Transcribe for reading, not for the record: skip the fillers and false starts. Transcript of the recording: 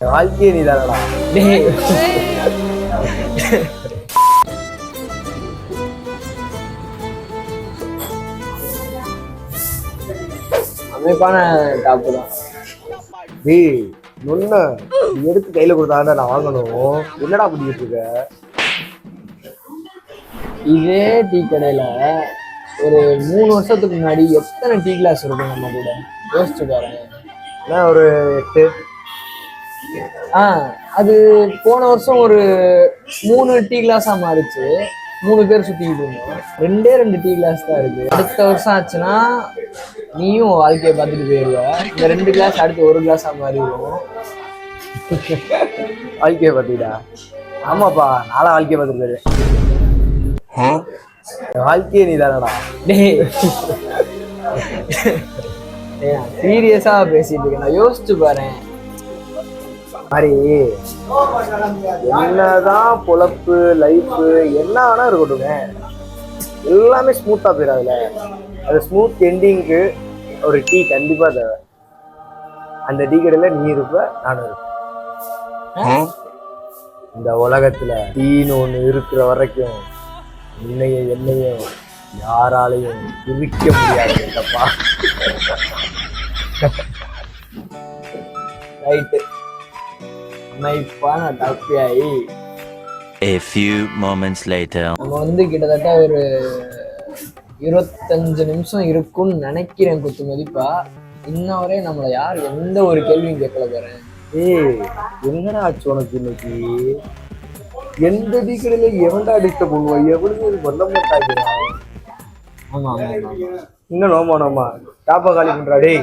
வாழ்க்கையே நீ தானடா. அமைப்பான டாப்பு தான். டேய் நொன்ன நீ எடுத்து கையில கொடுத்தாண்டா நான் வாங்கணும். என்னடா பண்ணிட்டு இருக்க? இதே டீ கடையில ஒரு 3 வருஷத்துக்கு முன்னாடி எத்தனை டீ கிளாஸ் இருக்கும் நம்ம கூட யோசிச்சு பாருங்க. என்ன ஒரு 8. அது போன வருஷம் ஒரு 3 டீ கிளாஸா மாறிச்சு. 3 பேர் சுத்திக்கிட்டு இருந்தோம். 2 டீ கிளாஸ் தான் இருக்கு. அடுத்த வருஷம் ஆச்சுன்னா நீயும் வாழ்க்கையை பார்த்துட்டு போயிடுவ. இந்த 2 கிளாஸ் அடுத்து 1 கிளாஸா மாறிடுவோம். வாழ்க்கையை பார்த்துக்கிட்டா? ஆமாப்பா, நாளா வாழ்க்கையை பார்த்துட்டு போயிருவேன். வாழ்க்கையே நீ தானடா. சீரியஸா பேசிட்டு இருக்கேன். நான் யோசிச்சு பாறேன். மாதிரி என்னதான் பொழப்பு லைஃப் என்ன வேணா இருக்கட்டுங்க, எல்லாமே ஸ்மூத்தா போயிடாதுல. அது ஸ்மூத் எண்டிங்க்கு ஒரு டீ கண்டிப்பா தேவை. அந்த டீ கடையில நீ இருப்ப, நானும் இருப்பேன். இந்த உலகத்துல டீன்னு ஒண்ணு இருக்கிற வரைக்கும் என்னையும் யாராலையும் பிரிக்க முடியாதுப்பா. ரைட்டு. அமைப்பான டாப்பியாயி A few moments later. நம்ம கிட்டத்தட்ட ஒரு 25 நிமிஷம் இருக்கும்னு நினைக்கிறேன் குத்து மதிப்பா. இன்ன வரையும் நம்மளை யார் எந்த ஒரு கேள்வியும் கேட்கல பாறேன். என்னடா ஆச்சு உனக்கு இன்னைக்கு? எந்த டீ கடையில எவன்டா டிஸ்டர்ப் பண்ணுவோம்? எவ்வளவு பண்ண மாட்டாங்க. ஆமா இன்னும் நோமா டாப்பா காலி பண்றா டேய்.